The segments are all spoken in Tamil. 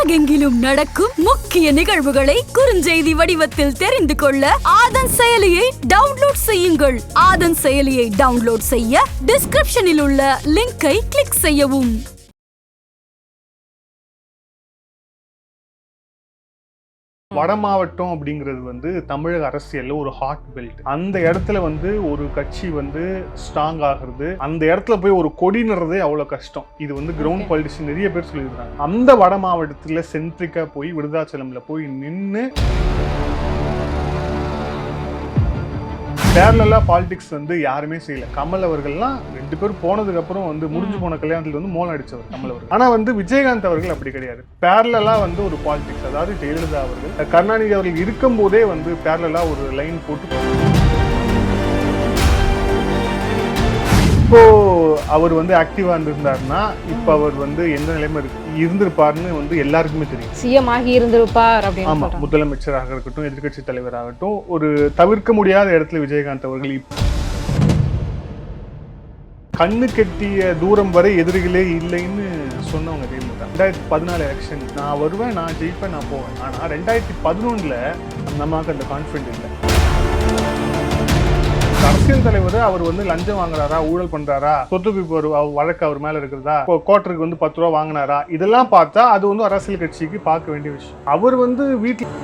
உலகெங்கிலும் நடக்கும் முக்கிய நிகழ்வுகளை குறுஞ்செய்தி வடிவத்தில் தெரிந்து கொள்ள ஆதன் செயலியை டவுன்லோட் செய்யுங்கள். ஆதன் செயலியை டவுன்லோட் செய்ய டிஸ்கிரிப்ஷனில் உள்ள லிங்கை கிளிக் செய்யவும். வட மாவட்டம் அப்படிங்கிறது வந்து தமிழக அரசியல்ல ஒரு ஹாட் பெல்ட். அந்த இடத்துல வந்து ஒரு கட்சி வந்து ஸ்ட்ராங் ஆகுறது, அந்த இடத்துல போய் ஒரு கொடி நடுறதே அவ்வளவு கஷ்டம். இது வந்து கிரவுண்ட் பாலிட்டிக்ஸ் நிறைய பேர் சொல்லியிருக்காங்க. அந்த வட மாவட்டத்துல சென்ட்ரிக்கா போய் விருதாச்சலம்ல போய் நின்று பேரலா பாலிடிக்ஸ் வந்து யாருமே செய்யல. கமல் அவர்கள்லாம் 2 பேரும் போனதுக்கு அப்புறம் வந்து முடிஞ்சு போன கல்யாணத்துல வந்து மோளம் அடிச்சவர் கமல் அவர்கள். ஆனா வந்து விஜயகாந்த் அவர்கள் அப்படி கிடையாது. பேரலா வந்து ஒரு பாலிடிக்ஸ், அதாவது ஜெயலலிதா அவர்கள் கருணாநிதி அவர்கள் இருக்கும் போதே வந்து பேரலா ஒரு லைன் போட்டு இப்போ அவர் வந்து ஆக்டிவா இருந்திருந்தாருன்னா இப்ப அவர் வந்து எந்த நிலைமை இருந்திருப்பாருன்னு வந்து எல்லாருக்குமே தெரியும். சிஎம் ஆகி இருந்திருப்பார் அப்படின்னு. ஆமா, முதலமைச்சராக இருக்கட்டும், எதிர்கட்சி தலைவராகட்டும், ஒரு தவிர்க்க முடியாத இடத்துல விஜயகாந்த் அவர்கள் கண்ணு கெட்டிய தூரம் வரை எதிரிகளே இல்லைன்னு சொன்னவங்க திமுக. 2014 எலெக்ஷன் நான் வருவேன், நான் ஜெயிப்பேன், நான் போவேன். ஆனா 2011 நமக்கு அந்த கான்ஃபிடன்ட் இல்லை. அரசியல் தலைவர் அவர் வந்து லஞ்சம் வாங்குறாரா, ஊழல் பண்றாரா, சொத்து குவிப்பு வழக்கு அவர் மேல இருக்கிறதா, கோட்டருக்கு வந்து 10 ரூபா வாங்கினாரா, இதெல்லாம் பார்த்தா அது வந்து அரசியல் கட்சிக்கு பார்க்க வேண்டிய விஷயம். அவர் வந்து வீட்டில்.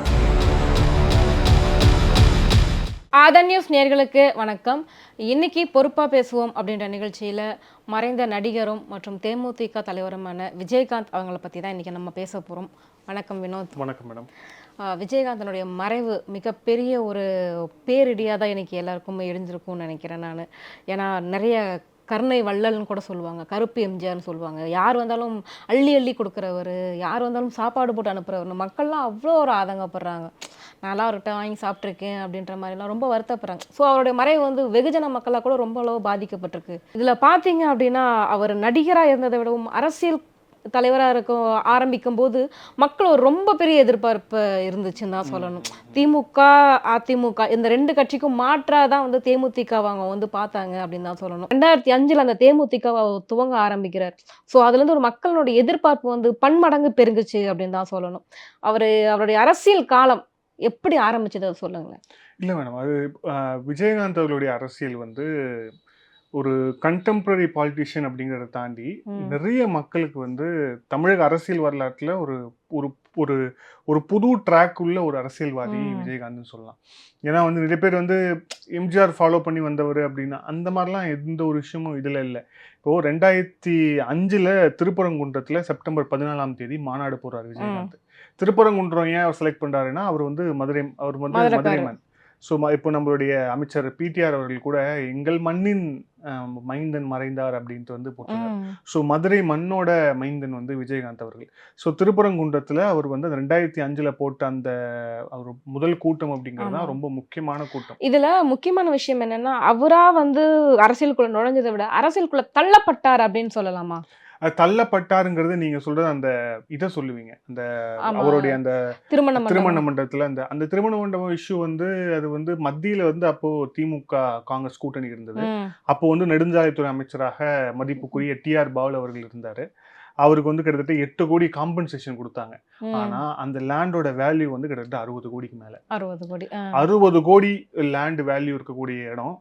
ஆதன் நியூஸ் நேயர்களுக்கு வணக்கம். இன்னைக்கு பொறுப்பா பேசுவோம் அப்படின்ற நிகழ்ச்சியில மறைந்த நடிகரும் மற்றும் தேமுதிக தலைவருமான விஜயகாந்த் அவங்கள பத்தி தான் இன்னைக்கு நம்ம பேச போறோம். வணக்கம் வினோத். வணக்கம் மேடம். விஜயகாந்தனுடைய மறைவு மிகப்பெரிய ஒரு பேரிடியாக தான் எனக்கு எல்லாருக்குமே இடிஞ்சிருக்கும்னு நினைக்கிறேன் நான். ஏன்னா நிறைய கருணை வள்ளல்னு கூட சொல்லுவாங்க, கருப்பு எம்ஜிஆர்னு சொல்லுவாங்க. யார் வந்தாலும் அள்ளி அள்ளி கொடுக்குறவர், யார் வந்தாலும் சாப்பாடு போட்டு அனுப்புகிறவர். மக்கள்லாம் அவ்வளோ ஒரு ஆதங்கப்படுறாங்க. நான்லாம் அவர்கிட்ட வாங்கி சாப்பிட்ருக்கேன் அப்படின்ற மாதிரிலாம் ரொம்ப வருத்தப்படுறாங்க. ஸோ அவருடைய மறைவு வந்து வெகுஜன மக்களாக கூட ரொம்ப அளவு பாதிக்கப்பட்டிருக்கு. இதில் பார்த்தீங்க அப்படின்னா அவர் நடிகராக இருந்ததை விடவும் அரசியல் தலைவராக ஆரம்பிக்கும் போது மக்கள் ஒரு ரொம்ப பெரிய எதிர்பார்ப்பு இருந்துச்சுன்னு தான் சொல்லணும். திமுக அதிமுக இந்த 2 கட்சிக்கும் மாற்றாக தான் வந்து தேமுதிக அவங்க வந்து பார்த்தாங்க அப்படின்னு தான் சொல்லணும். 2005 அந்த தேமுதிக துவங்க ஆரம்பிக்கிறார். ஸோ அதுலேருந்து ஒரு மக்களுடைய எதிர்பார்ப்பு வந்து பன்மடங்கு பெருங்குச்சு அப்படின்னு தான் சொல்லணும். அவருடைய அரசியல் காலம் எப்படி ஆரம்பிச்சது அதை சொல்லுங்களேன். இல்லை மேடம், அது விஜயகாந்த் அவர்களுடைய அரசியல் வந்து ஒரு கண்டெம்பரரி பாலிட்டிஷியன் அப்படிங்கிறத தாண்டி நிறைய மக்களுக்கு வந்து தமிழக அரசியல் வரலாற்றுல ஒரு ஒரு ஒரு ஒரு புது ட்ராக் உள்ள ஒரு அரசியல்வாதி விஜயகாந்த்னு சொல்லலாம். ஏன்னா வந்து நிறைய பேர் வந்து எம்ஜிஆர் ஃபாலோ பண்ணி வந்தவர் அப்படின்னா அந்த மாதிரிலாம் எந்த ஒரு விஷயமும் இதில் இல்லை. இப்போது 2005 திருப்பரங்குன்றத்தில் செப்டம்பர் 14 மாநாடு போடுறாரு விஜயகாந்த். திருப்பரங்குன்றம் ஏன் அவர் செலக்ட் பண்ணுறாருன்னா அவர் வந்து மதுரைமன். ஸோ இப்போ நம்மளுடைய அமைச்சர் பிடிஆர் அவர்கள் கூட எங்கள் மண்ணின் மைந்தன் மறைந்தார் அப்படின்ட்டு வந்து போட்டிருக்காரு. ஸோ மதுரை மண்ணோட மைந்தன் வந்து விஜயகாந்த் அவர்கள். ஸோ திருப்பரங்குன்றத்தில் அவர் வந்து 2005 போட்ட அந்த அவர் முதல் கூட்டம் அப்படிங்கிறது தான் ரொம்ப முக்கியமான கூட்டம். இதில் முக்கியமான விஷயம் என்னன்னா, அவரா வந்து அரசியலுக்குள்ள நுழைஞ்சதை விட அரசியலுக்குள்ள தள்ளப்பட்டார் அப்படின்னு சொல்லலாமா? தள்ளப்பட்டாருங்கிறது நீங்க சொல்றது அந்த இதை சொல்லுவீங்க, அந்த அவருடைய அந்த திருமண மண்டபத்துல அந்த திருமண மண்டபம் இஷ்யூ வந்து அது வந்து மத்தியில வந்து அப்போ திமுக காங்கிரஸ் கூட்டணி இருந்தது. அப்போ வந்து நெடுஞ்சாலைத்துறை அமைச்சராக மதிப்புக்குரிய டிஆர் பாலு அவர்கள் இருந்தாரு. அவருக்கு வந்து கிட்டத்தட்ட 8 கோடி காம்பன்சேஷன் கொடுத்தாங்க. ஆனா அந்த லேண்டோட வேல்யூ வந்து கிட்டத்தட்ட 60 கோடிக்கு மேல. 60 கோடி லேண்ட் வேல்யூ இருக்கக்கூடிய இடம்.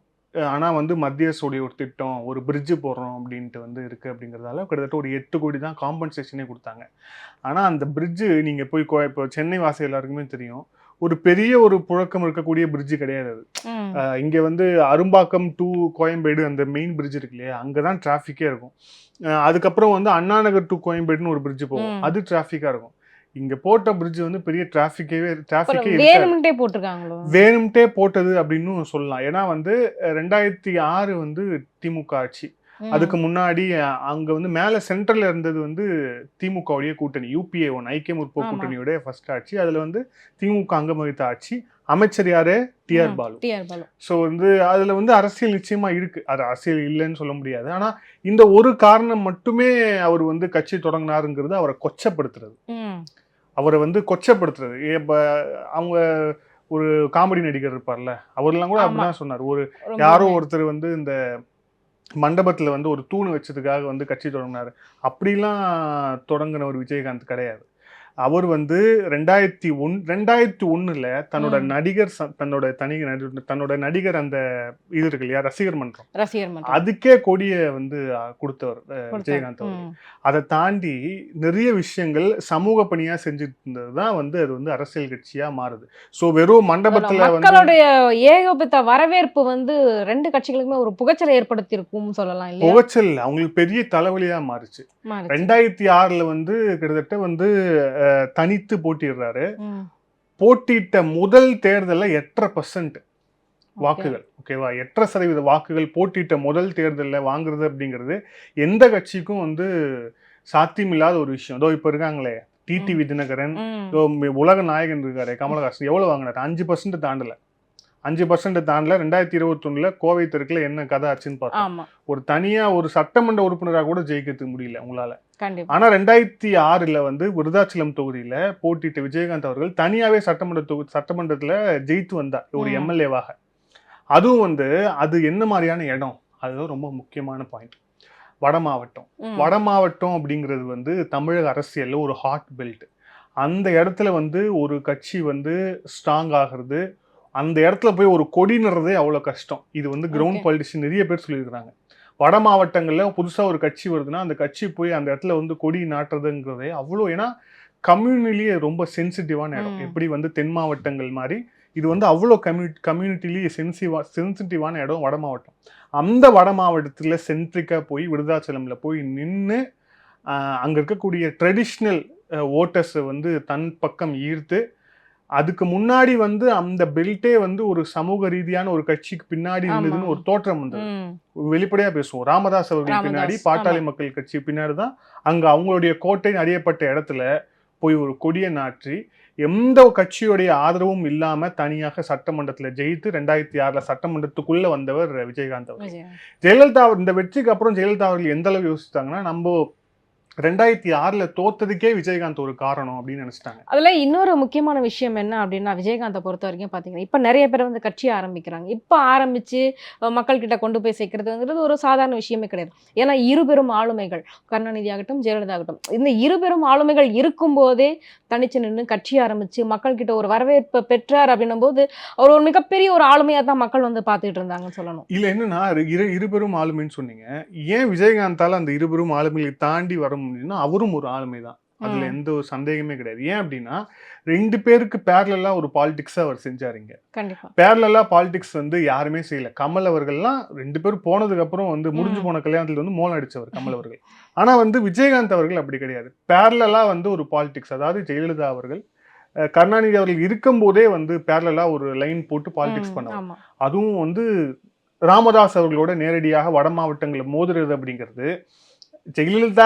ஆனால் வந்து மத்திய அரசுடைய ஒரு திட்டம், ஒரு பிரிட்ஜு போடுறோம் அப்படின்ட்டு வந்து இருக்குது அப்படிங்கிறதால கிட்டத்தட்ட ஒரு 8 கோடி தான் காம்பன்சேஷனே கொடுத்தாங்க. ஆனால் அந்த பிரிட்ஜு நீங்கள் போய் இப்போ சென்னை வாசி எல்லாருக்குமே தெரியும், ஒரு பெரிய ஒரு புழக்கம் இருக்கக்கூடிய பிரிட்ஜு கிடையாது அது. இங்கே வந்து அரும்பாக்கம் டு கோயம்பேடு அந்த மெயின் பிரிட்ஜ் இருக்கு இல்லையா, அங்கே தான் டிராஃபிக்கே இருக்கும். அதுக்கப்புறம் வந்து அண்ணா நகர் டு கோயம்பேடுன்னு ஒரு பிரிட்ஜு போகும், அது டிராஃபிக்காக இருக்கும். இங்க போட்ட பிரிட்ஜ் வந்து பெரிய டிராஃபிக்கே வேணும்ட்டே போட்டது அப்படின்னு சொல்லலாம். ஏன்னா வந்து 2006 வந்து திமுக ஆட்சி. அதுக்கு முன்னாடி அங்க வந்து மேல சென்ட்ரல்ல இருந்தது வந்து திமுகவுடைய கூட்டணி, UPA 1 ஐக்கிய முற்போக்கு கூட்டணியோட ஃபர்ஸ்ட் ஆட்சி. அதுல வந்து திமுக அங்கம் வகித்த ஆட்சி. அமைச்சர் யாரு? டிஆர் பாலு. ஸோ வந்து அதுல வந்து அரசியல் நிச்சயமா இருக்கு, அது அரசியல் இல்லைன்னு சொல்ல முடியாது. ஆனா இந்த ஒரு காரணம் மட்டுமே அவர் வந்து கட்சி தொடங்கினாருங்கிறது அவரை கொச்சப்படுத்துறது. இப்போ அவங்க ஒரு காமெடி நடிகர் இருப்பார்ல, அவர்லாம் கூட அப்படிதான் சொன்னார். யாரோ ஒருத்தர் வந்து இந்த மண்டபத்துல வந்து ஒரு தூண் வச்சதுக்காக வந்து கட்சி தொடங்கினாரு, அப்படிலாம் தொடங்கின ஒரு விஜயகாந்த் கிடையாது. அவர் வந்து 2001 தன்னோட நடிகர் தன்னோட நடிகர் அந்த இது இருக்கு இல்லையா, ரசிகர் மன்றம், அதுக்கே கொடிய வந்து கொடுத்தவர் விஜயகாந்த் அவர். அதை தாண்டி நிறைய விஷயங்கள் சமூக பணியா செஞ்சுட்டு இருந்ததுதான் வந்து அது வந்து அரசியல் கட்சியா மாறுது. சோ வெறும் மண்டபத்துல மக்களுடைய ஏகோபித்த வரவேற்பு வந்து ரெண்டு கட்சிகளுக்குமே ஒரு புகைச்சலை ஏற்படுத்தி இருக்கும் சொல்லலாம் இல்லையா? புகைச்சல் அவங்களுக்கு பெரிய தலைவலியா மாறுச்சு. 2006 வந்து கிட்டத்தட்ட வந்து தனித்து போட்டிடுறாரு. போட்டியிட்ட முதல் தேர்தல்ல 8.5% வாக்குகள், ஓகேவா, 8% வாக்குகள் போட்டியிட்ட முதல் தேர்தல்ல வாங்குறது அப்படிங்கிறது எந்த கட்சிக்கும் வந்து சாத்தியமில்லாத ஒரு விஷயம். இதோ இப்ப இருக்காங்களே டிடிவி தினகரன், உலக நாயகன் இருக்காரு கமலஹாசன், எவ்வளவு வாங்கினாரு? 5% தாண்டல. 5% தாண்டல. 2021 கோவை தெருக்குல என்ன கதை ஆச்சுன்னு பார்த்தோம். ஒரு தனியா ஒரு சட்டமன்ற உறுப்பினராக கூட ஜெயிக்கிறதுக்கு முடியல உங்களால. ஆனா 2006 வந்து விருதாச்சலம் தொகுதியில போட்டிட்ட விஜயகாந்த் அவர்கள் தனியாவே சட்டமன்றத்துல ஜெயித்து வந்தார் ஒரு எம்எல்ஏவாக. அதுவும் வந்து அது என்ன மாதிரியான இடம், அதுதான் ரொம்ப முக்கியமான பாயிண்ட். வட மாவட்டம் அப்படிங்கிறது வந்து தமிழக அரசியல்ல ஒரு ஹாட் பெல்ட். அந்த இடத்துல வந்து ஒரு கட்சி வந்து ஸ்ட்ராங் ஆகிறது, அந்த இடத்துல போய் ஒரு கொடி நடுறதே அவ்வளவு கஷ்டம். இது வந்து கிரவுண்ட் பாலிட்டிஷியன் நிறைய பேர் சொல்லியிருக்கிறாங்க. வட மாவட்டங்கள்ல புதுசா ஒரு கட்சி வருதுன்னா அந்த கட்சி போய் அந்த இடத்துல வந்து கொடி நாட்டுறதுங்கிறதே அவ்வளோ, ஏன்னா கம்யூனிட்டிலேயே ரொம்ப சென்சிட்டிவான இடம். எப்படி வந்து தென் மாவட்டங்கள் மாதிரி இது வந்து அவ்வளோ கம்யூனிட்டிலேயே சென்சிட்டிவான இடம் வட மாவட்டம். அந்த வட மாவட்டத்துல சென்ட்ரிக்கா போய் விருதாச்சலம்ல போய் நின்று அங்க இருக்கக்கூடிய ட்ரெடிஷ்னல் ஓட்டர்ஸை வந்து தன் பக்கம் ஈர்த்து, அதுக்கு முன்னாடி வந்து அந்த பெல்ட்டே வந்து ஒரு சமூக ரீதியான ஒரு கட்சிக்கு பின்னாடி இருந்ததுன்னு ஒரு தோற்றம் வந்தது. வெளிப்படையா பேசுவோம், ராமதாஸ் அவர்கள் பின்னாடி, பாட்டாளி மக்கள் கட்சி பின்னாடி தான் அங்க அவங்களுடைய கோட்டை அறியப்பட்ட இடத்துல போய் ஒரு கொடியை நாற்றி எந்த கட்சியுடைய ஆதரவும் இல்லாம தனியாக சட்டமன்றத்துல ஜெயித்து 2006 சட்டமன்றத்துக்குள்ள வந்தவர் விஜயகாந்த் அவர்கள். ஜெயலலிதா இந்த வெற்றிக்கு அப்புறம் ஜெயலலிதா அவர்கள் எந்த அளவு யோசித்தாங்கன்னா, நம்ம 2006 தோத்ததுக்கே விஜயகாந்த் ஒரு காரணம் அப்படின்னு நினைச்சிட்டாங்க. அதுல இன்னொரு முக்கியமான விஷயம் என்ன அப்படின்னா, விஜயகாந்தை பொறுத்த வரைக்கும் பாத்தீங்கன்னா இப்ப நிறைய பேர் வந்து கட்சி ஆரம்பிக்கிறாங்க. இப்ப ஆரம்பிச்சு மக்கள் கிட்ட கொண்டு போய் சேர்க்கறதுங்கிறது ஒரு சாதாரண விஷயமே கிடையாது. ஏன்னா இருபெரும் ஆளுமைகள், கருணாநிதி ஆகட்டும் ஜெயலலிதா ஆகட்டும், இந்த இருபெரும் ஆளுமைகள் இருக்கும் போதே தனிச்சு நின்று கட்சி ஆரம்பிச்சு மக்கள் கிட்ட ஒரு வரவேற்பை பெற்றார் அப்படின்னும் போது அவர் ஒரு மிகப்பெரிய ஒரு ஆளுமையா தான் மக்கள் வந்து பாத்துட்டு இருந்தாங்கன்னு சொல்லணும். இல்ல என்னன்னா இருபெரும் ஆளுமைன்னு சொன்னீங்க, ஏன் விஜயகாந்தால அந்த இருபெரும் ஆளுமையை தாண்டி வர முடியும்னா அவரும் ஒரு ஆளுமை தான், அதுல எந்த ஒரு சந்தேகமே கிடையாது. ஏன் அப்படின்னா 2 பேருக்கு பேரலா ஒரு பாலிடிக்ஸ் அவர் செஞ்சாருங்க. பேரலா பாலிடிக்ஸ் வந்து யாருமே செய்யல. கமல் அவர்கள்லாம் 2 பேரும் போனதுக்கு அப்புறம் வந்து முடிஞ்சு போன கல்யாணத்துல வந்து மோளம் அடிச்சவர் கமல் அவர்கள். ஆனா வந்து விஜயகாந்த் அவர்கள் அப்படி கிடையாது. பேரலா வந்து ஒரு பாலிடிக்ஸ், அதாவது ஜெயலலிதா அவர்கள் கருணாநிதி அவர்கள் இருக்கும் போதே வந்து பேரலா ஒரு லைன் போட்டு பாலிடிக்ஸ் பண்ணுவாங்க. அதுவும் வந்து ராமதாஸ் அவர்களோட நேரடியாக வட மாவட்டங்களை மோதுறது அப்படிங்கிறது ஜெயலலிதா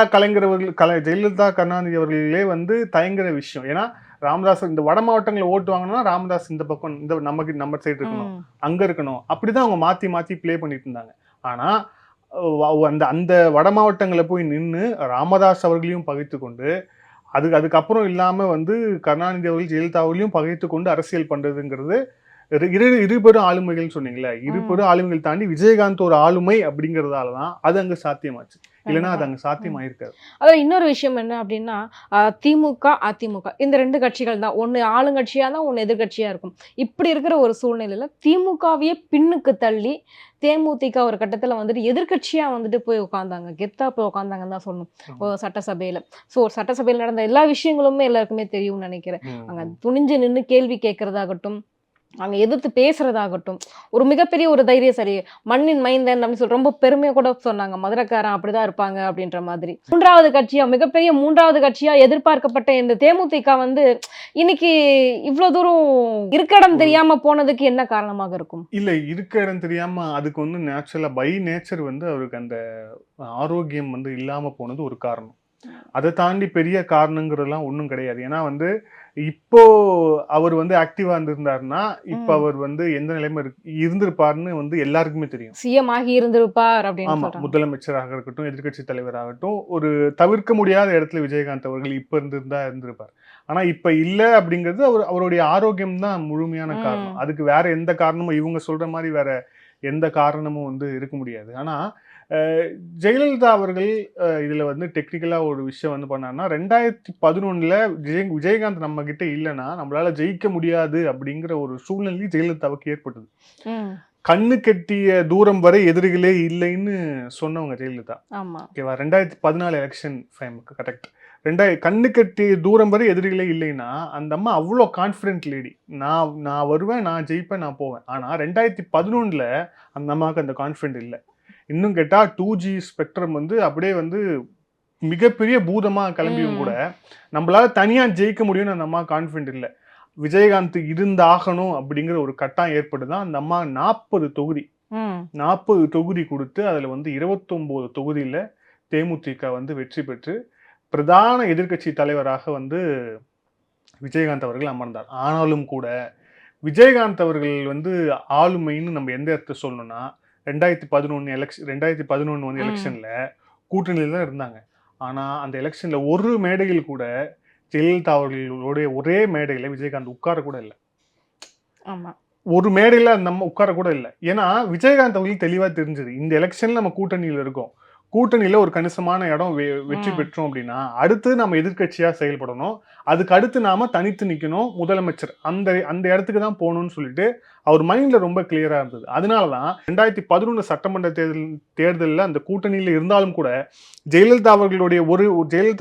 ஜெயலலிதா கருணாநிதி அவர்களே வந்து தயங்குற விஷயம். ஏன்னா ராமதாஸ் இந்த வட மாவட்டங்களை ஓட்டு வாங்கணும்னா ராமதாஸ் இந்த பக்கம் இந்த நம்ம சைடு இருக்கணும், அங்க இருக்கணும், அப்படிதான் அவங்க மாத்தி மாத்தி பிளே பண்ணிட்டு இருந்தாங்க. ஆனா அந்த வட மாவட்டங்களை போய் நின்று ராமதாஸ் அவர்களையும் பகைத்து கொண்டு அதுக்கப்புறம் இல்லாம வந்து கருணாநிதி அவர்கள் ஜெயலலிதா அவர்களையும் பகைத்து கொண்டு அரசியல் பண்றதுங்கிறது இருபெரும் ஆளுமைகள் சொன்னீங்களா, இருபெரும் ஆளுமைகள் தாண்டி விஜயகாந்த் ஒரு ஆளுமை அப்படிங்கறதாலதான் அது அங்க சாத்தியமாச்சு. இல்லைன்னா அது அங்க சாத்தியமாயிருக்காது. அதான் இன்னொரு விஷயம் என்ன அப்படின்னா, திமுக அதிமுக இந்த 2 கட்சிகள் தான், ஒன்னு ஆளுங்கட்சியா தான் ஒன்னு எதிர்கட்சியா இருக்கும். இப்படி இருக்கிற ஒரு சூழ்நிலையில திமுகவையே பின்னுக்கு தள்ளி தேமுதிக ஒரு கட்டத்துல வந்துட்டு எதிர்கட்சியா வந்துட்டு போய் உட்காந்தாங்க, கெத்தா போய் உட்காந்தாங்கன்னு தான் சொல்லணும் சட்டசபையில. சோ சட்டசபையில நடந்த எல்லா விஷயங்களுமே எல்லாருக்குமே தெரியும்னு நினைக்கிறேன். அங்க துணிஞ்சு நின்று கேள்வி கேட்கறதாகட்டும், அங்க எதிர்த்து பேசுறதாகட்டும், ஒரு மிகப்பெரிய ஒரு தைரியசாலி, மண்ணின் மைந்தன் அப்படின்னு சொல்லி ரொம்ப பெருமையா கூட சொன்னாங்க. மதுரைக்காரன் அப்படிதான் இருப்பாங்க அப்படின்ற மாதிரி. மிகப்பெரிய மூன்றாவது கட்சியா எதிர்பார்க்கப்பட்ட இந்த தேமுதிக வந்து இன்னைக்கு இவ்வளவு தூரம் இருக்க இடம் தெரியாம போனதுக்கு என்ன காரணமாக இருக்கும்? இல்ல இருக்க இடம் தெரியாம அதுக்கு வந்து நேச்சுரலா பை நேச்சர் வந்து அவருக்கு அந்த ஆரோக்கியம் வந்து இல்லாம போனது ஒரு காரணம். அதை தாண்டி பெரிய காரணங்கிறதுலாம் ஒன்றும் கிடையாது. ஏன்னா வந்து இப்போ அவர் வந்து ஆக்டிவா இருந்திருந்தாருன்னா இப்ப அவர் வந்து எந்த நிலைமை இருந்திருப்பாருன்னு வந்து எல்லாருக்குமே தெரியும். சிஎம் ஆகி இருந்திருப்பார் அப்படின்னு. ஆமா, முதலமைச்சராக இருக்கட்டும், எதிர்கட்சி தலைவராகட்டும், ஒரு தவிர்க்க முடியாத இடத்துல விஜயகாந்த் அவர்கள் இப்ப இருந்திருப்பார். ஆனா இப்ப இல்ல அப்படிங்கிறது அவருடைய ஆரோக்கியம் தான் முழுமையான காரணம். அதுக்கு வேற எந்த காரணமும் இவங்க சொல்ற மாதிரி வேற எந்த காரணமும் வந்து இருக்க முடியாது. ஆனா ஜெயலலிதா அவர்கள் இதுல வந்து டெக்னிக்கலா ஒரு விஷயம் வந்து பண்ணாருன்னா 2011 விஜயகாந்த் நம்ம கிட்ட இல்லைன்னா நம்மளால ஜெயிக்க முடியாது அப்படிங்கிற ஒரு சூழ்நிலை ஜெயலலிதாவுக்கு ஏற்பட்டது. கண்ணு கெட்டிய தூரம் வரை எதிரிகளே இல்லைன்னு சொன்னவங்க ஜெயலலிதா. ஓகேவா? 2014 எலெக்ஷன் டைமுக்கு கரெக்ட். கண்ணு கெட்டிய தூரம் வரை எதிரிகளே இல்லைன்னா அந்த அம்மா அவ்வளோ கான்ஃபிடென்ட் லேடி. நான் வருவேன், நான் ஜெயிப்பேன், நான் போவேன். ஆனா 2011 அந்த அம்மாவுக்கு அந்த கான்ஃபிடென்ட் இல்லை. இன்னும் கேட்டா 2G ஸ்பெக்ட்ரம் வந்து அப்படியே வந்து மிகப்பெரிய பூதமா கிளம்பியும் கூட நம்மளால தனியா ஜெயிக்க முடியும்னு அந்த அம்மா கான்ஃபிடென்ட் இல்லை. விஜயகாந்த் இருந்தாகணும் அப்படிங்கிற ஒரு கட்டாயம் ஏற்பட்டுதான் அந்த அம்மா 40 தொகுதி கொடுத்து அதுல வந்து 29 தொகுதியில தேமுதிக வந்து வெற்றி பெற்று பிரதான எதிர்க்கட்சி தலைவராக வந்து விஜயகாந்த் அவர்கள் அமர்ந்தார். ஆனாலும் கூட விஜயகாந்த் அவர்கள் வந்து ஆளுமைன்னு நம்ம எந்த இடத்த சொல்லணும்னா 2011 வந்து எலெக்ஷன்ல கூட்டணியில தான் இருந்தாங்க. ஆனா அந்த எலெக்ஷன்ல ஒரு மேடையில் கூட ஜெயலலிதா அவர்களுடைய ஒரே மேடையில விஜயகாந்த் உட்கார கூட இல்லை. ஒரு மேடையில அந்த நம்ம உட்கார கூட இல்லை. ஏன்னா விஜயகாந்த் அவர்களுக்கு தெளிவா தெரிஞ்சது இந்த எலெக்ஷன்ல நம்ம கூட்டணியில இருக்கோம், கூட்டணியில ஒரு கணிசமான இடம் வெற்றி பெற்றோம் அப்படின்னா அடுத்து நம்ம எதிர்கட்சியா செயல்படணும், அதுக்கு அடுத்து நாம தனித்து நிக்கணும், முதலமைச்சர் அந்த இடத்துக்கு தான் போகணும்னு சொல்லிட்டு அவர் மைண்ட்ல ரொம்ப கிளியரா இருந்தது. அதனாலதான் 2011 சட்டமன்ற தேர்தலில் அந்த கூட்டணியில இருந்தாலும் கூட ஜெயலலிதா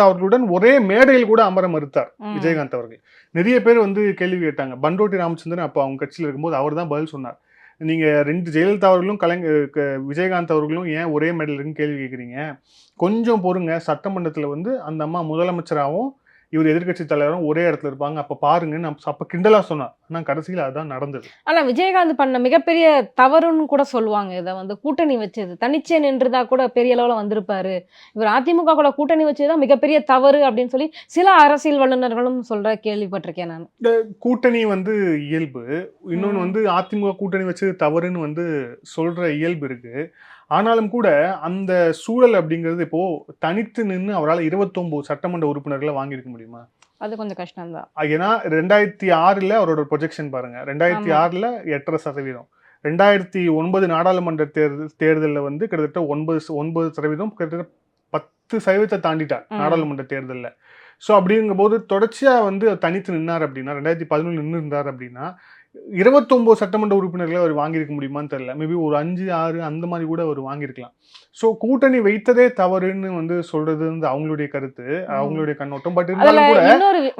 அவர்களுடன் ஒரே மேடையில் கூட அமர மறுத்தார் விஜயகாந்த் அவர்கள். நிறைய பேர் வந்து கேள்வி கேட்டாங்க. பண்டோட்டி ராமச்சந்திரன் அப்போ அவங்க கட்சியில் இருக்கும்போது அவர் தான் பதில் சொன்னார். நீங்க ஜெயலலிதா அவர்களும் விஜயகாந்த் அவர்களும் ஏன் ஒரே மேடையில் இருக்குன்னு கேள்வி கேட்குறீங்க, கொஞ்சம் பொறுங்க, சட்டமன்றத்தில் வந்து அந்த அம்மா முதலமைச்சராகவும் இவர் எதிர்கட்சி தலைவரும் ஒரே இடத்துல இருப்பாங்க, அப்ப பாருங்கன்னு அப்ப கிண்டலா சொன்னார். ஆனா கடைசியில் அதுதான் நடந்தது. ஆனா விஜயகாந்த் பண்ண மிகப்பெரிய தவறுன்னு கூட சொல்லுவாங்க. இதை வந்து கூட்டணி வச்சது, தனிச்சே நின்றுதா கூட பெரிய அளவுல வந்திருப்பாரு, இவர் அதிமுக கூட கூட்டணி வச்சதுதான் மிகப்பெரிய தவறு அப்படின்னு சொல்லி சில அரசியல் வல்லுநர்களும் சொல்ற கேள்விப்பட்டிருக்கேன் நான். இந்த கூட்டணி வந்து இயல்பு, இன்னொன்னு வந்து அதிமுக கூட்டணி வச்சது தவறுன்னு வந்து சொல்ற இயல்பு இருக்கு. ஆனாலும் கூட அந்த சூழல் அப்படிங்கிறது இப்போ தனித்து நின்று அவரால் 29 சட்டமன்ற உறுப்பினர்களை வாங்கியிருக்க முடியுமா? அது கொஞ்சம் கஷ்டம் தான். ஏன்னா 2006 அவரோட ப்ரொஜெக்ஷன் பாருங்க, 2006 8.5%, 2009 நாடாளுமன்ற தேர்தலில் வந்து கிட்டத்தட்ட 9%, கிட்டத்தட்ட 10% தாண்டிட்டார் நாடாளுமன்ற தேர்தலில். ஸோ அப்படிங்கும் போது தொடர்ச்சியா வந்து தனித்து நின்னார் அப்படின்னா 2011 நின்று இருந்தார் அப்படின்னா 29 சட்டமன்ற உறுப்பினர்களை அவர் வாங்கியிருக்க முடியுமான்னு தெரியல. மேபி ஒரு 5-6 அந்த மாதிரி கூட அவர் வாங்கியிருக்கலாம். ஸோ கூட்டணி வைத்ததே தவறுன்னு வந்து சொல்றது வந்து அவங்களுடைய கருத்து, அவங்களுடைய கண்ணோட்டம். பட் இருந்தாலும் கூட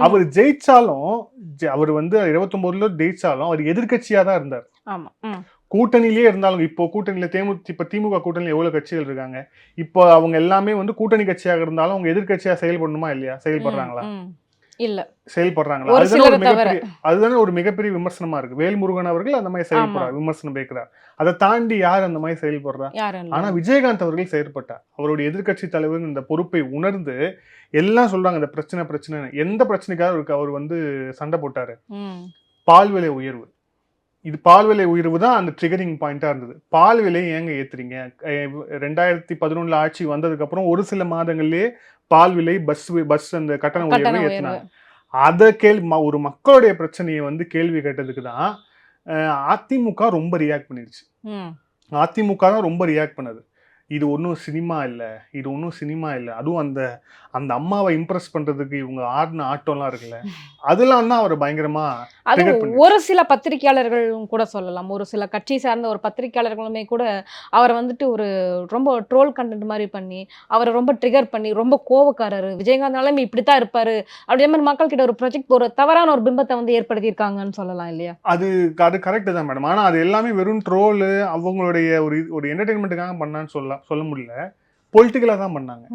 அவர் ஜெயிச்சாலும், அவர் வந்து 29 ஜெயிச்சாலும் அவர் எதிர்கட்சியா தான் இருந்தார். கூட்டணியிலே இருந்தாலும். இப்போ கூட்டணியில திமுக கூட்டணியில எவ்வளவு கட்சிகள் இருக்காங்க, இப்போ அவங்க எல்லாமே வந்து கூட்டணி கட்சியாக இருந்தாலும் அவங்க எதிர்கட்சியா செயல்படணுமா இல்லையா? செயல்படுறாங்களா? இல்ல, செயல்படுறாங்களா? அதுதானே ஒரு மிகப்பெரிய விமர்சனமா இருக்கு. வேல்முருகன் அவர்கள் அந்த மாதிரி செயல்படுறார், விமர்சனம் பேசுறார். அதை தாண்டி யார் அந்த மாதிரி செயல்படுறா? ஆனா விஜயகாந்த் அவர்கள் செயல்பட்டார். அவருடைய எதிர்கட்சி தலைவர் இந்த பொறுப்பை உணர்ந்து எல்லாம் சொல்றாங்க இந்த பிரச்சனை எந்த பிரச்சனைக்காக அவர் வந்து சண்டை போட்டாரு? பால் விலை உயர்வு. இது பால் விலை உயர்வு தான் அந்த ட்ரிகரிங் பாயிண்டா இருந்தது. பால் விலை ஏங்க ஏத்துறீங்க? 2011 ஆட்சி வந்ததுக்கு அப்புறம் ஒரு சில மாதங்கள்லயே பால் விலை, பஸ் அந்த கட்டண உயர்வு ஏற்றினாங்க. அதை ஒரு மக்களுடைய பிரச்சனையை வந்து கேள்வி கேட்டதுக்கு தான் அதிமுக ரொம்ப ரியாக்ட் பண்ணிடுச்சு. அதிமுக தான் ரொம்ப ரியாக்ட் பண்ணது. இது ஒன்றும் சினிமா இல்லை, இது ஒன்றும் சினிமா இல்லை. அதுவும் அந்த அம்மாவை இம்ப்ரெஸ் பண்றதுக்கு இவங்க ஆடின ஆட்டம்லாம் இருக்குல்ல, அதெல்லாம் தான் அவர் பயங்கரமா. அது ஒரு சில பத்திரிகையாளர்களும் கூட சொல்லலாம், ஒரு சில கட்சி சார்ந்த ஒரு பத்திரிகையாளர்களுமே கூட அவரை வந்துட்டு ஒரு ரொம்ப ட்ரோல் கண்டென்ட் மாதிரி பண்ணி அவரை ரொம்ப ட்ரிகர் பண்ணி ரொம்ப கோவக்காரரு, விஜயகாந்த்னாலும் இப்படித்தான் இருப்பாரு அப்படின்ற மாதிரி மக்கள் கிட்ட ஒரு தவறான ஒரு பிம்பத்தை வந்து ஏற்படுத்தியிருக்காங்கன்னு சொல்லலாம் இல்லையா? அது கரெக்ட் தான் மேடம். ஆனா அது எல்லாமே வெறும் ட்ரோலு, அவங்களுடைய ஒரு என்டர்டெயின்மெண்ட்டுக்காக பண்ணான்னு சொல்ல முடியல. பொலிட்டிக்கலா தான் பண்ணாங்க.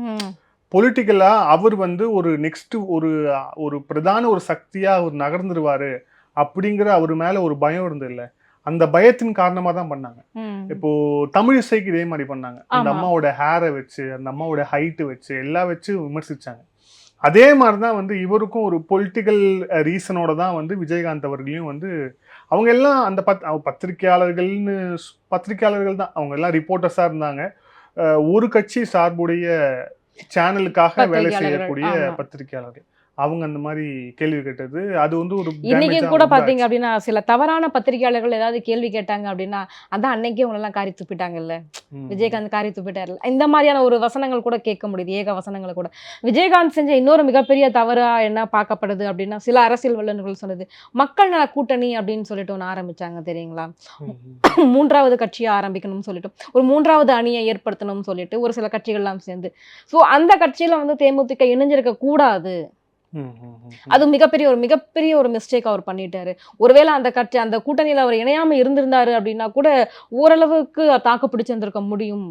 பொலிட்டிக்கலா அவர் வந்து ஒரு நெக்ஸ்ட் ஒரு பிரதான ஒரு சக்தியா அவர் நகர்ந்துருவாரு அப்படிங்கிற அவர் மேல ஒரு பயம் இருந்தது இல்ல, அந்த பயத்தின் காரணமா தான் பண்ணாங்க. இப்போ தமிழிசைக்கு இதே மாதிரி பண்ணாங்க. அந்த அம்மாவோட ஹேரை வச்சு, அந்த அம்மாவோட ஹைட்டு வச்சு எல்லாம் வச்சு விமர்சிச்சாங்க. அதே மாதிரிதான் வந்து இவருக்கும் ஒரு பொலிட்டிக்கல் ரீசனோட தான் வந்து விஜயகாந்த் அவர்களையும் வந்து அவங்க எல்லாம் அந்த பத்திரிகையாளர்கள் தான், அவங்க எல்லாம் ரிப்போர்ட்டர்ஸா இருந்தாங்க. ஒரு கட்சி சார்புடைய சேனலுக்காக வேலை செய்யக்கூடிய பத்திரிகையாளர்கள். அவங்க அந்த மாதிரி கேள்வி கேட்டது அது வந்து ஒரு இன்னைக்கும் கூட பாத்தீங்க அப்படின்னா சில தவறான பத்திரிகையாளர்கள் ஏதாவது கேள்வி கேட்டாங்க அப்படின்னா அதான் அன்னைக்கே உங்களெல்லாம் காரி துப்பிட்டாங்கல்ல, விஜயகாந்த் காரி துப்பிட்டார்ல, இந்த மாதிரியான ஒரு வசனங்கள் கூட கேட்க முடியுது, ஏக வசனங்களை கூட. விஜயகாந்த் செஞ்ச இன்னொரு மிகப்பெரிய தவறா என்ன பார்க்கப்படுது அப்படின்னா, சில அரசியல் வல்லுநர்கள் சொன்னது மக்கள் நல கூட்டணி அப்படின்னு சொல்லிட்டு ஒன்று ஆரம்பிச்சாங்க தெரியுங்களா, மூன்றாவது கட்சியை ஆரம்பிக்கணும்னு சொல்லிட்டு ஒரு மூன்றாவது அணியை ஏற்படுத்தணும்னு சொல்லிட்டு ஒரு சில கட்சிகள்லாம் சேர்ந்து. ஸோ அந்த கட்சியில வந்து தேமுதிக இணைஞ்சிருக்க கூடாது, அது மிகப்பெரிய ஒரு மிஸ்டேக் அவர் பண்ணிட்டாரு. ஒருவேளை அந்த கட்சி அந்த கூட்டணியில அவர் இணையாம இருந்திருந்தாரு அப்படின்னா கூட ஓரளவுக்கு தாக்கு பிடிச்சிருந்திருக்க முடியும்.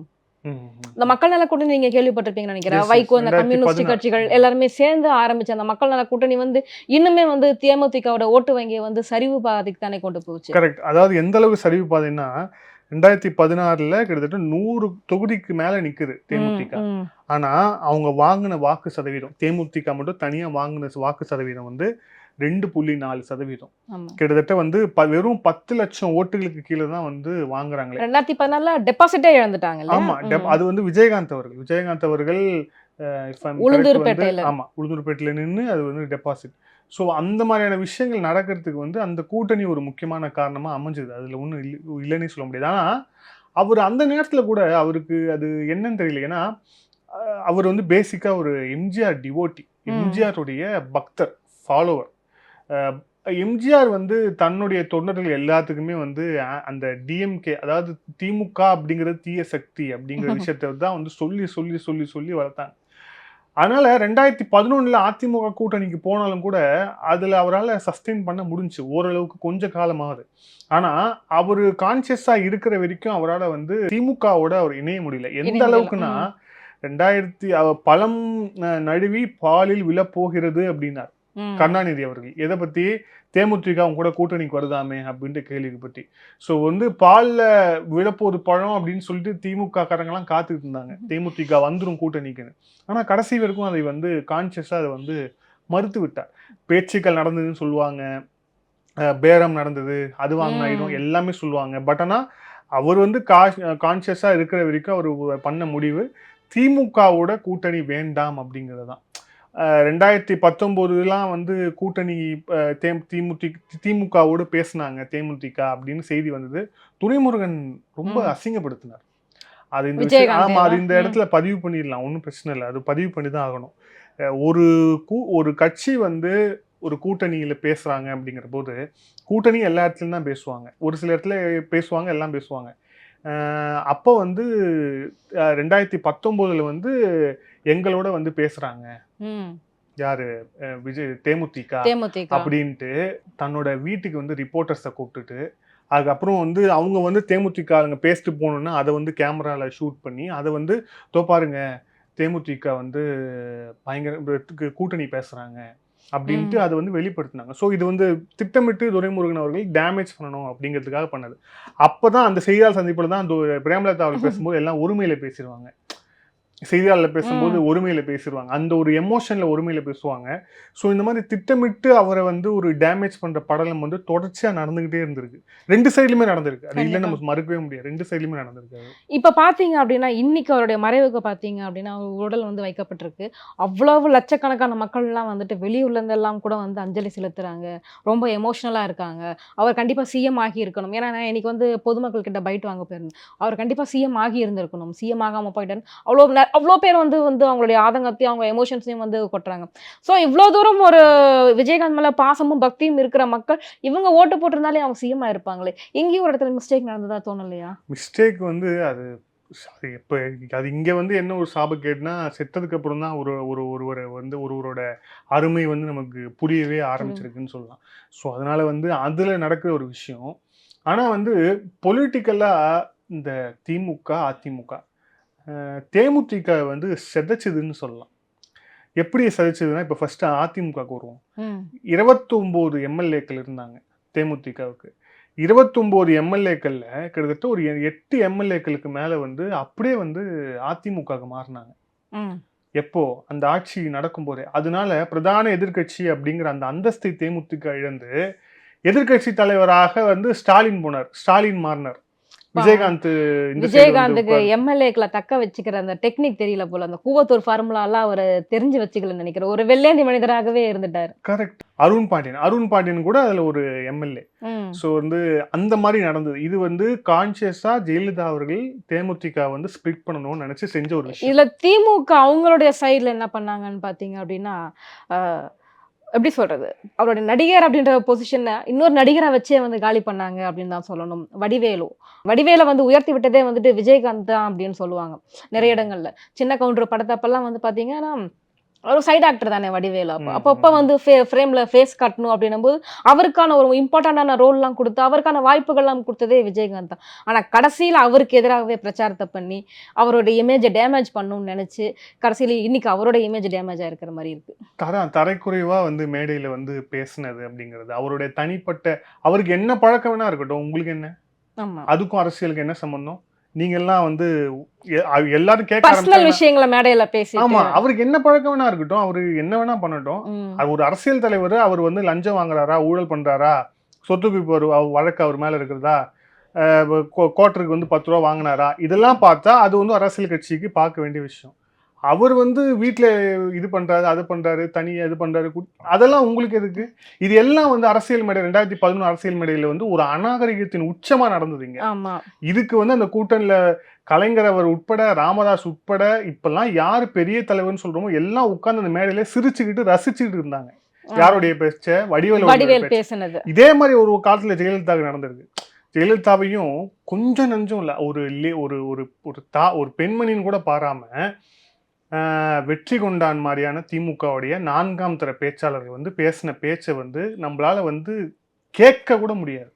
இந்த மக்கள் நல கூட்டணி நீங்க கேள்விப்பட்டிருப்பீங்கன்னு நினைக்கிறேன். வைகோ, அந்த கம்யூனிஸ்ட் கட்சிகள் எல்லாருமே சேர்ந்து ஆரம்பிச்ச அந்த மக்கள் நல கூட்டணி வந்து இன்னுமே வந்து தேமுதிகவோட ஓட்டு வங்கியை வந்து சரிவு பாதைக்கு தானே கொண்டு போச்சு. கரெக்ட். அதாவது எந்த அளவுக்கு சரிவு பாதைன்னா 2016 கிட்டத்தட்ட 100 தொகுதிக்கு மேல நிக்குது தேமுதிக. ஆனா அவங்க வாங்கின வாக்கு சதவீதம், தேமுதிக மட்டும் தனியா வாங்கின வாக்கு சதவீதம் வந்து 2.4%. கிட்டத்தட்ட வந்து வெறும் 10 லட்சம் ஓட்டுகளுக்கு கீழே தான் வந்து வாங்குறாங்களே. 2014 டெபாசிட்டே இழந்துட்டாங்க. ஆமா, அது வந்து விஜயகாந்த் அவர்கள் உளுந்தூர்பேட்டையில நின்று அது வந்து டெபாசிட். ஸோ அந்த மாதிரியான விஷயங்கள் நடக்கிறதுக்கு வந்து அந்த கூட்டணி ஒரு முக்கியமான காரணமா அமைஞ்சது. அதுல ஒன்றும் இல்லைன்னு சொல்ல முடியாது. ஆனா அவர் அந்த நேரத்துல கூட அவருக்கு அது என்னன்னு தெரியல. ஏன்னா அவர் வந்து பேசிக்கா ஒரு எம்ஜிஆர் டிவோட்டி, எம்ஜிஆருடைய பக்தர், ஃபாலோவர். எம்ஜிஆர் வந்து தன்னுடைய தொண்டர்கள் எல்லாத்துக்குமே வந்து அந்த டிஎம்கே, அதாவது திமுக அப்படிங்கிறது தீய சக்தி அப்படிங்கிற விஷயத்த தான் வந்து சொல்லி சொல்லி சொல்லி சொல்லி வளர்த்தாங்க. அதனால 2011 அதிமுக கூட்டணிக்கு போனாலும் கூட அதுல அவரால் சஸ்டெயின் பண்ண முடிஞ்சு ஓரளவுக்கு கொஞ்ச காலமாகுது. ஆனா அவரு கான்சியஸா இருக்கிற வரைக்கும் அவரால் வந்து திமுகவோட அவர் இணைய முடியல. எந்த அளவுக்குன்னா 2000 பழம் நழுவி பாலில் விழப்போகிறது அப்படின்னார் கருணாநிதி அவர்கள். எதை பத்தி? தேமுதிக அவங்க கூட கூட்டணிக்கு வருதாமே அப்படின்ட்டு கேள்வி பற்றி. ஸோ வந்து பாலில் விழப்போது பழம் அப்படின்னு சொல்லிட்டு திமுக காரங்கெல்லாம் காத்துக்கிட்டு இருந்தாங்க, தேமுதிக வந்துடும் கூட்டணிக்குன்னு. ஆனால் கடைசி வரைக்கும் அதை வந்து கான்சியஸாக அதை வந்து மறுத்து விட்டார். பேச்சுக்கள் நடந்ததுன்னு சொல்லுவாங்க, பேரம் நடந்தது, அது வாங்கினாயிரும் எல்லாமே சொல்லுவாங்க. பட் ஆனால் அவர் வந்து கான்சியஸாக இருக்கிற வரைக்கும் அவர் பண்ண முடிவு திமுகவோட கூட்டணி வேண்டாம் அப்படிங்கிறது தான். 2019 வந்து கூட்டணி திமுகவோடு பேசினாங்க தேமுதிக அப்படின்னு செய்தி வந்தது. துரைமுருகன் ரொம்ப அசிங்கப்படுத்தினார். அது இந்த இடத்துல பதிவு பண்ணிடலாம், ஒன்றும் பிரச்சனை இல்லை, அது பதிவு பண்ணி தான் ஆகணும். ஒரு கட்சி வந்து ஒரு கூட்டணியில பேசுறாங்க அப்படிங்கிற போது கூட்டணி எல்லா இடத்துலையும் தான் பேசுவாங்க, ஒரு சில இடத்துல பேசுவாங்க, எல்லாம் பேசுவாங்க. அப்போ வந்து 2019 வந்து எங்களோட வந்து பேசுறாங்க யாரு, தேமுதிக அப்படின்ட்டு தன்னோட வீட்டுக்கு வந்து ரிப்போர்ட்டர்ஸை கூப்பிட்டுட்டு, அதுக்கப்புறம் வந்து அவங்க வந்து தேமுதிக அவங்க பேசிட்டு போகணுன்னா அதை வந்து கேமரால ஷூட் பண்ணி அதை வந்து தோப்பாருங்க தேமுதிக வந்து பயங்கர கூட்டணி பேசுறாங்க அப்படின்ட்டு அதை வந்து வெளிப்படுத்தினாங்க. ஸோ இது வந்து திட்டமிட்டு துரைமுருகன் அவர்கள் டேமேஜ் பண்ணணும் அப்படிங்கிறதுக்காக பண்ணது. அப்போதான் அந்த செய்தியாளர் சந்திப்பில் தான் பிரேமலதா அவர்கள் பேசும்போது எல்லாம் ஒருமையில பேசிடுவாங்க, செய்தியாளர்ல பேசும்போது ஒருமையில பேசிடுவாங்க, அந்த ஒரு எமோஷன்ல ஒருமையில பேசுவாங்க. ஸோ இந்த மாதிரி திட்டமிட்டு அவரை வந்து ஒரு டேமேஜ் பண்ற படலம் வந்து தொடர்ச்சியா நடந்துகிட்டே இருந்திருக்கு. 2 சைட்லுமே நடந்திருக்கு, அது இல்லை நம்ம மறுக்கவே முடியாது, 2 சைட்லுமே நடந்திருக்கு. இப்ப பாத்தீங்க அப்படின்னா இன்னைக்கு அவருடைய மறைவுக்கு பாத்தீங்க அப்படின்னா உடல் வந்து வைக்கப்பட்டிருக்கு. அவ்வளவு லட்சக்கணக்கான மக்கள் எல்லாம் வந்துட்டு வெளியூர்ல இருந்து எல்லாம் கூட வந்து அஞ்சலி செலுத்துறாங்க, ரொம்ப எமோஷனலா இருக்காங்க. அவர் கண்டிப்பா சிஎம் ஆகி இருக்கணும். ஏன்னா நான் இன்னைக்கு வந்து பொதுமக்கள் கிட்ட பைட் வாங்க போயிருந்தேன், அவர் கண்டிப்பா சிஎம் ஆகி இருந்திருக்கணும், சிஎம் ஆகாம போயிட்டாரு. அவ்வளோ பேர் வந்து அவங்களுடைய ஆதங்கத்தையும் அவங்க எமோஷன்ஸையும் வந்து கொட்டுறாங்க. ஸோ இவ்வளோ தூரம் ஒரு விஜயகாந்த் மேலே பாசமும் பக்தியும் இருக்கிற மக்கள் இவங்க ஓட்டு போட்டிருந்தாலே அவங்க சிஎம் ஆயிருப்பாங்களே. எங்கேயும் ஒரு இடத்துல மிஸ்டேக் நடந்ததா தோணலையா? மிஸ்டேக் வந்து அது இப்போ அது இங்கே வந்து என்ன ஒரு சாபக்கேடுனா செத்ததுக்கு அப்புறம் தான் ஒருவரை வந்து ஒருவரோட அருமை வந்து நமக்கு புரியவே ஆரம்பிச்சிருக்குன்னு சொல்லலாம். ஸோ அதனால வந்து அதில் நடக்கிற ஒரு விஷயம். ஆனால் வந்து பொலிட்டிக்கலாக இந்த திமுக அதிமுக தேமுதிக வந்து செதைச்சதுன்னு சொல்லலாம். எப்படி செதைச்சதுன்னா, இப்போ ஃபர்ஸ்ட் அதிமுகவுக்கு வருவோம். 29 எம்எல்ஏக்கள் இருந்தாங்க தேமுதிகவுக்கு. 29 எம்எல்ஏக்கள்ல கிட்டத்தட்ட ஒரு 8 எம்எல்ஏக்களுக்கு மேல வந்து அப்படியே வந்து அதிமுகவுக்கு மாறினாங்க. எப்போ? அந்த ஆட்சி நடக்கும் போதே. அதனால பிரதான எதிர்கட்சி அப்படிங்கிற அந்த அந்தஸ்தை தேமுதிக இழந்து எதிர்கட்சி தலைவராக வந்து ஸ்டாலின் போனார், ஸ்டாலின் மாறினார். விஜயகாந்துக்கு எம்எல்ஏக்களை தக்க வச்சுக்கிற அந்த டெக்னிக் தெரியல போல, அந்த கூவத்தூர் ஃபார்முலாலாம் அவர் தெரிஞ்சு வச்சுக்கலன்னு நினைக்கிறேன். ஒரு வெள்ளையந்தி மனிதராகவே இருந்துட்டாரு. கரெக்ட். அருண் பாண்டியன் கூட அதுல ஒரு எம்எல்ஏ. சோ வந்து அந்த மாதிரி நடந்தது. இது வந்து கான்சியஸா ஜெயலலிதா அவர்கள் தேமுதிக வந்து ஸ்பிளிட் பண்ணணும்னு நினைச்சு செஞ்ச ஒரு விஷயம். இதுல திமுக அவங்களுடைய சைடுல என்ன பண்ணாங்கன்னு பாத்தீங்க அப்படின்னா, எப்படி சொல்றது, அவருடைய நடிகர் அப்படின்ற பொசிஷனை இன்னொரு நடிகரை வச்சே வந்து காலி பண்ணாங்க அப்படின்னு தான் சொல்லணும். வடிவேலை வந்து உயர்த்தி விட்டதே வந்துட்டு விஜயகாந்த் தான் அப்படின்னு சொல்லுவாங்க நிறைய இடங்கள்ல. சின்ன கவுண்டர் படத்தப்பெல்லாம் வந்து பாத்தீங்கன்னா ஒரு சைட் ஆக்டர் தானே வடிவேலு. அப்பப்போ வந்து ஃப்ரேம்ல ஃபேஸ் காட்டணும் அப்படின்னும் போது அவருக்கான ஒரு இம்பார்ட்டண்டான ரோல்லாம் கொடுத்து அவருக்கான வாய்ப்புகள்லாம் கொடுத்ததே விஜயகாந்த் தான். ஆனா கடைசியில் அவருக்கு எதிராகவே பிரச்சாரத்தை பண்ணி அவரோட இமேஜை டேமேஜ் பண்ணணும்னு நினைச்சு கடைசியில் இன்னைக்கு அவரோட இமேஜ் டேமேஜ் ஆயிருக்கிற மாதிரி இருக்கு. தரைக்குறைவா வந்து மேடையில வந்து பேசுனது அப்படிங்கிறது அவருடைய தனிப்பட்ட, அவருக்கு என்ன பழக்கம் வேணா இருக்கட்டும், உங்களுக்கு என்ன, அதுக்கும் அரசியலுக்கு என்ன சம்பந்தம்? நீங்க எல்லாம் வந்து எல்லாரும் கேட்க ஆரம்பிச்சாங்க விஷயங்களை மேடையில பேசி. ஆமா, அவருக்கு என்ன பழக்கம் வேணா இருக்கட்டும், அவரு என்ன வேணா பண்ணட்டும். அது ஒரு அரசியல் தலைவர். அவர் வந்து லஞ்சம் வாங்குறாரா, ஊழல் பண்றாரா, சொத்து குவிப்பு வழக்கு அவர் மேல இருக்கிறதா, கோட்டருக்கு வந்து 10 ரூபா வாங்கினாரா, இதெல்லாம் பார்த்தா அது வந்து அரசியல் கட்சிக்கு பார்க்க வேண்டிய விஷயம். அவர் வந்து வீட்டுல இது பண்றாரு, அது பண்றாரு, தனியா இது பண்றாரு, அதெல்லாம் உங்களுக்கு எதுக்கு? இது எல்லாம் வந்து அரசியல் மேடை 2011 அரசியல் மேடையில வந்து ஒரு அநாகரிகத்தின் உச்சமா நடந்ததுங்க. இதுக்கு வந்து அந்த கூட்டணியில கலைஞர் அவர் உட்பட, ராமதாஸ் உட்பட, இப்பெல்லாம் யாரு பெரிய தலைவர்னு சொல்றோமோ எல்லாம் உட்கார்ந்து அந்த மேடையில சிரிச்சுக்கிட்டு ரசிச்சுக்கிட்டு இருந்தாங்க. யாருடைய பேச்ச? வடிவேல் பேசினது. இதே மாதிரி ஒரு காலத்துல ஜெயலலிதாவுக்கு நடந்திருக்கு. ஜெயலலிதாவையும் கொஞ்சம் நஞ்சம் இல்ல, ஒரு பெண்மணின்னு கூட பாராம வெற்றி கொண்டான் மாதிரியான திமுகவுடைய 4ஆம் தர பேச்சாளர்கள் வந்து பேசின பேச்சை வந்து நம்மளால வந்து கேட்க கூட முடியாது.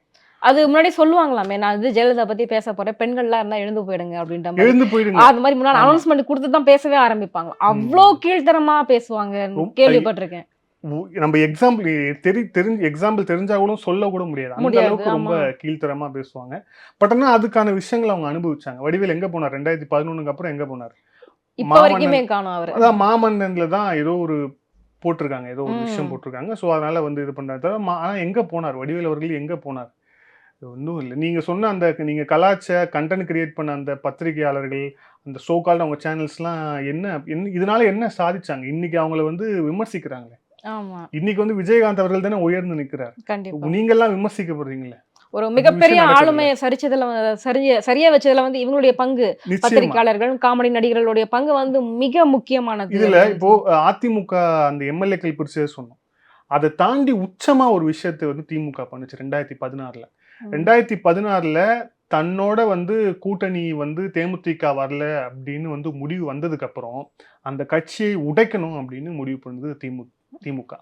அது முன்னாடி சொல்லுவாங்களாமே, நான் வந்து ஜெயலலிதா பத்தி பேச போறேன், பெண்கள்லாம் இருந்தா எழுந்து போயிடுங்க அப்படின்ற மாதிரி. அது மாதிரி முன்னாடி அனௌன்ஸ்மெண்ட் கொடுத்து தான் பேசவே ஆரம்பிப்பாங்க. அவ்வளோ கீழ்த்தரமா பேசுவாங்க, கேள்விப்பட்டிருக்கேன். நம்ம எக்ஸாம்பிள் தெரிஞ்சா கூட சொல்ல கூட முடியாது, அந்த அளவுக்கு ரொம்ப கீழ்த்தரமா பேசுவாங்க. பட் ஆனா அதுக்கான விஷயங்களை அவங்க அனுபவிச்சாங்க. வடிவேல் எங்க போனார்? 2011 அப்புறம் எங்க போனார்? மாமன்னன்ல தான் ஏதோ ஒரு போட்டிருக்காங்க, ஏதோ ஒரு விஷயம் போட்டிருக்காங்க. ஸோ அதனால வந்து இது பண்றாரு. ஆனா எங்க போனார் வடிவேல் அவர்கள்? எங்க போனார்? ஒன்றும் இல்லை. நீங்க சொன்ன அந்த நீங்க கண்டென்ட் கிரியேட் பண்ண அந்த பத்திரிகையாளர்கள், அந்த சோகால்டு அவங்க சேனல்ஸ்லாம் என்ன இதனால என்ன சாதிச்சாங்க? இன்னைக்கு அவங்கள வந்து விமர்சிக்கிறாங்களே. இன்னைக்கு வந்து விஜயகாந்த் அவர்கள் தானே உயர்ந்து நிற்கிறார். நீங்க எல்லாம் விமர்சிக்கப்படுறீங்களே. ஒரு மிகப்பெரிய ஆளுமையை சரியா வச்சதுல வந்து இவங்களுடைய பங்கு, பத்திரிகையாளர்கள், காமெடி நடிகர்களுடைய பங்கு வந்து மிக முக்கியமானது. இதுல இப்போ அதிமுக அந்த எம்எல்ஏக்கள் பிரிச்சு சொன்னோம், அதை தாண்டி உச்சமா ஒரு விஷயத்தை வந்து திமுக பண்ணுச்சு 2016. 2016 தன்னோட வந்து கூட்டணி வந்து தேமுதிக வரல அப்படின்னு வந்து முடிவு வந்ததுக்கு அப்புறம் அந்த கட்சியை உடைக்கணும் அப்படின்னு முடிவு பண்ணது திமுக.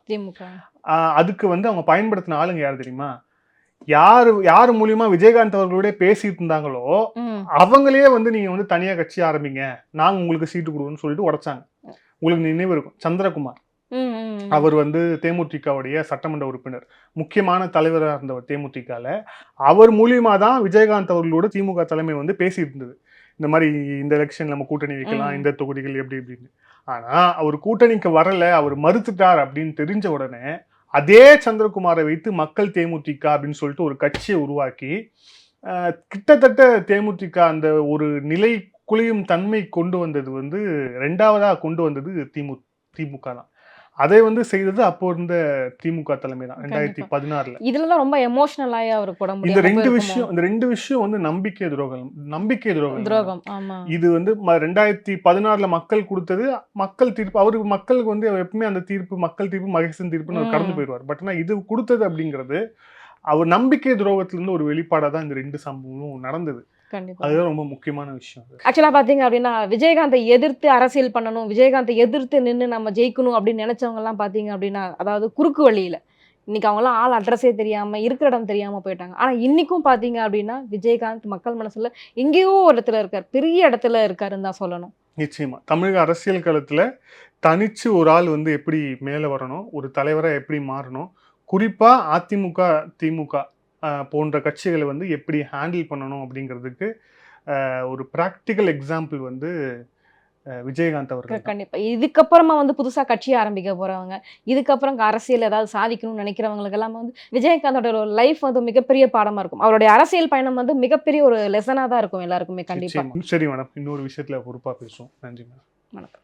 அதுக்கு வந்து அவங்க பயன்படுத்தின ஆளுங்க யார் தெரியுமா? யாரு மூலியமா விஜயகாந்த் அவர்களோட பேசிட்டு இருந்தாங்களோ அவங்களே வந்து நீங்க வந்து தனியா கட்சி ஆரம்பிங்க, நாங்க உங்களுக்கு சீட்டு கொடுவோம்னு சொல்லிட்டு உடைச்சாங்க. உங்களுக்கு நினைவு இருக்கும், சந்திரகுமார் அவர் வந்து தேமுதிகவுடைய சட்டமன்ற உறுப்பினர், முக்கியமான தலைவராக இருந்தவர் தேமுதிகல. அவர் மூலியமா தான் விஜயகாந்த் அவர்களோட திமுக தலைமை வந்து பேசிட்டு இருந்தது, இந்த மாதிரி இந்த எலெக்ஷன் நம்ம கூட்டணி வைக்கலாம், இந்த தொகுதிகள் எப்படி எப்படின்னு. ஆனா அவர் கூட்டணிக்கு வரல, அவர் மறுத்துட்டார் அப்படின்னு தெரிஞ்ச உடனே அதே சந்திரகுமாரை வைத்து மக்கள் தேமுதிக அப்படின்னு சொல்லிட்டு ஒரு கட்சியை உருவாக்கி கிட்டத்தட்ட தேமுதிக அந்த ஒரு நிலை குலையும் தன்மை கொண்டு வந்தது வந்து 2வதா கொண்டு வந்தது திமுக தான். அதை வந்து செய்தது அப்போ இருந்த திமுக தலைமை தான் 2016. இதுலதான் ரொம்ப எமோஷனலாயா அவர் போட முடியும். இந்த ரெண்டு விஷயம் வந்து நம்பிக்கை துரோகம். இது வந்து 2016 மக்கள் கொடுத்தது, மக்கள் தீர்ப்பு. அவருக்கு மக்களுக்கு வந்து எப்பவுமே அந்த தீர்ப்பு, மக்கள் தீர்ப்பு, மகேசன் தீர்ப்புன்னு அவர் கடந்து போயிடுவார். பட் ஆனா இது கொடுத்தது அப்படிங்கிறது அவர் நம்பிக்கை துரோகத்திலிருந்து ஒரு வெளிப்பாடா தான் இந்த 2 சம்பவமும் நடந்தது. அதுதான் ரொம்ப முக்கியமான விஷயம். ஆக்சுவலா பாத்தீங்க அப்படின்னா விஜயகாந்தை எதிர்த்து அரசியல் பண்ணணும், விஜயகாந்தை எதிர்த்து நின்று நம்ம ஜெயிக்கணும் அப்படின்னு நினைச்சவங்க எல்லாம் பாத்தீங்க அப்படின்னா, அதாவது குறுக்கு வழியில இன்னைக்கு அவங்களாம் ஆள் அட்ரஸே தெரியாம, இருக்கிற இடம் தெரியாம போயிட்டாங்க. ஆனா இன்னைக்கும் பாத்தீங்க அப்படின்னா விஜயகாந்த் மக்கள் மனசுல எங்கேயோ ஒரு இடத்துல இருக்கார், பெரிய இடத்துல இருக்காருன்னு தான் சொல்லணும். நிச்சயமா தமிழக அரசியல் களத்துல தனிச்சு ஒரு ஆள் வந்து எப்படி மேல வரணும், ஒரு தலைவரை எப்படி மாறணும், குறிப்பா அதிமுக திமுக போன்ற கட்சிகளை வந்து எப்படி ஹேண்டில் பண்ணணும் அப்படிங்கிறதுக்கு ஒரு ப்ராக்டிக்கல் எக்ஸாம்பிள் வந்து விஜயகாந்த் அவர்கள். கண்டிப்பா. இதுக்கப்புறமா வந்து புதுசா கட்சி ஆரம்பிக்க போறவங்க, இதுக்கப்புறம் அரசியல் ஏதாவது சாதிக்கணும்னு நினைக்கிறவங்களுக்கெல்லாம் வந்து விஜயகாந்தோட ஒரு லைஃப் வந்து மிகப்பெரிய பாடமா இருக்கும். அவருடைய அரசியல் பயணம் வந்து மிகப்பெரிய ஒரு லெசனா தான் இருக்கும் எல்லாருக்குமே கண்டிப்பா. சரி மேடம், இன்னொரு விஷயத்துல பொறுப்பா பேசுவோம். நன்றி மேடம். வணக்கம்.